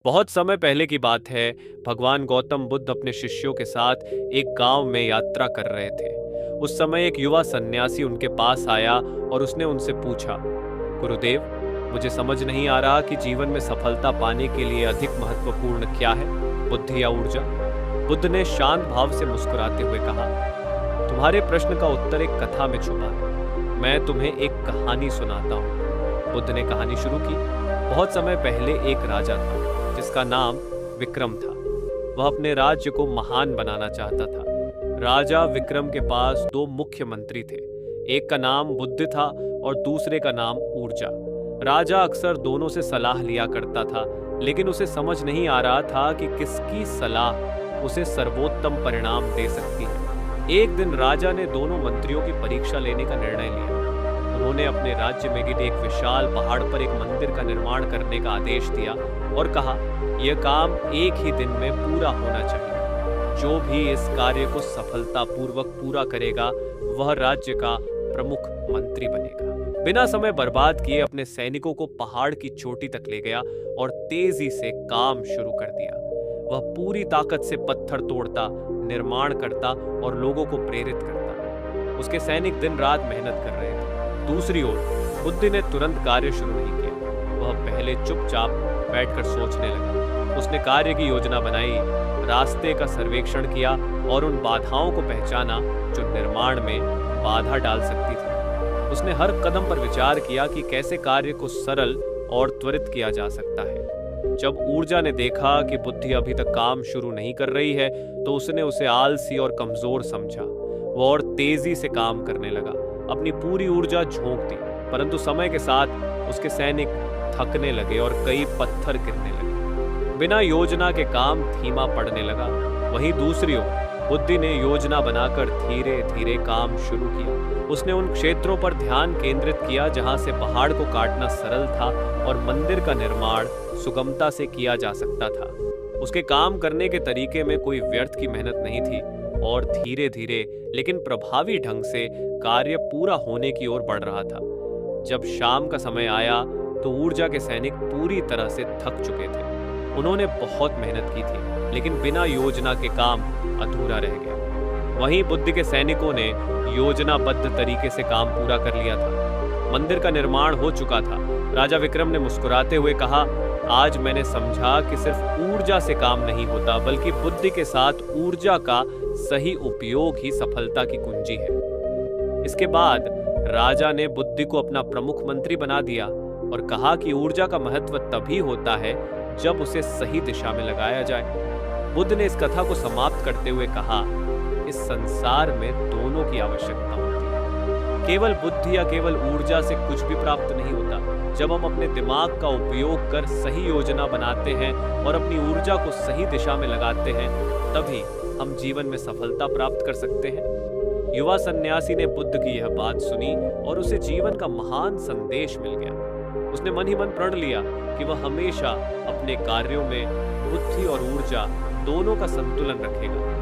बहुत समय पहले की बात है। भगवान गौतम बुद्ध अपने शिष्यों के साथ एक गांव में यात्रा कर रहे थे। उस समय एक युवा सन्यासी उनके पास आया और उसने उनसे पूछा, गुरुदेव, मुझे समझ नहीं आ रहा कि जीवन में सफलता पाने के लिए अधिक महत्वपूर्ण क्या है, बुद्धि या ऊर्जा। बुद्ध ने शांत भाव से मुस्कुराते हुए कहा, तुम्हारे प्रश्न का उत्तर एक कथा में छुपा है। मैं तुम्हें एक कहानी सुनाता हूँ। बुद्ध ने कहानी शुरू की। बहुत समय पहले एक राजा था जिसका नाम विक्रम था। वह अपने राज्य को महान बनाना चाहता था। राजा विक्रम के पास दो मुख्य मंत्री थे। एक का नाम बुद्ध था और दूसरे का नाम ऊर्जा। राजा अक्सर दोनों से सलाह लिया करता था, लेकिन उसे समझ नहीं आ रहा था कि किसकी सलाह उसे सर्वोत्तम परिणाम दे सकती है। एक दिन राजा ने दोनों मंत्रियों की परीक्षा लेने का निर्णय लिया। उन्होंने अपने राज्य में गिरे एक विशाल पहाड़ पर एक मंदिर का निर्माण करने का आदेश दिया और कहा, यह काम एक ही दिन में पूरा होना चाहिए। जो भी इस कार्य को सफलतापूर्वक पूरा करेगा वह राज्य का प्रमुख मंत्री बनेगा। बिना समय बर्बाद किए अपने सैनिकों को पहाड़ की चोटी तक ले गया और तेजी से काम शुरू कर दिया। वह पूरी ताकत से पत्थर तोड़ता, निर्माण करता और लोगों को प्रेरित करता। उसके सैनिक दिन रात मेहनत कर रहे थे। दूसरी ओर बुद्ध ने तुरंत कार्य शुरू नहीं किया। वह पहले चुपचाप बैठकर सोचने लगा। उसने कार्य की योजना बनाई, रास्ते का सर्वेक्षण किया और उन बाधाओं को पहचाना जो निर्माण में बाधा डाल सकती थी। उसने हर कदम पर विचार किया कि कैसे कार्य को सरल और त्वरित किया जा सकता है। जब ऊर्जा ने देखा कि बुद्धि अभी तक काम शुरू नहीं कर रही है, तो उसने उसे आलसी और कमजोर समझा। वह और तेजी से काम करने लगा, अपनी पूरी ऊर्जा झोंक दी। परंतु समय के साथ उसके सैनिक थकने लगे और कई पत्थर गिरने लगे। बिना योजना के काम धीमा पड़ने लगा। वहीं दूसरी ओर बुद्धि ने योजना बनाकर धीरे धीरे काम शुरू किया। उसने उन क्षेत्रों पर ध्यान केंद्रित किया जहां से पहाड़ को काटना सरल था और मंदिर का निर्माण सुगमता से किया जा सकता था। उसके काम करने के तरीके में कोई व्यर्थ की मेहनत नहीं थी और धीरे धीरे लेकिन प्रभावी ढंग से कार्य पूरा होने की ओर बढ़ रहा था। जब शाम का समय आया तो ऊर्जा के सैनिक पूरी तरह से थक चुके थे। उन्होंने बहुत मेहनत की थी, लेकिन बिना योजना के काम अधूरा रह गया। वहीं बुद्धि के सैनिकों ने योजनाबद्ध तरीके से काम पूरा कर लिया था। मंदिर का निर्माण हो चुका था। राजा विक्रम ने मुस्कुराते हुए कहा, आज मैंने समझा कि सिर्फ ऊर्जा से काम नहीं होता, बल्कि बुद्धि के साथ ऊर्जा का सही उपयोग ही सफलता की कुंजी है। इसके बाद राजा ने बुद्धि को अपना प्रमुख मंत्री बना दिया और कहा कि ऊर्जा का महत्व तभी होता है जब उसे सही दिशा में लगाया जाए। बुद्ध ने इस कथा को समाप्त करते हुए कहा, इस संसार में दोनों की आवश्यकता होती है। केवल बुद्धि या केवल ऊर्जा से कुछ भी प्राप्त नहीं होता। जब हम अपने दिमाग का उपयोग कर सही योजना बनाते हैं और अपनी ऊर्जा को सही दिशा में लगाते हैं, तभी हम जीवन में सफलता प्राप्त कर सकते हैं। युवा सन्यासी ने बुद्ध की यह बात सुनी और उसे जीवन का महान संदेश मिल गया। उसने मन ही मन प्रण लिया कि वह हमेशा अपने कार्यों में बुद्धि और ऊर्जा दोनों का संतुलन रखेगा।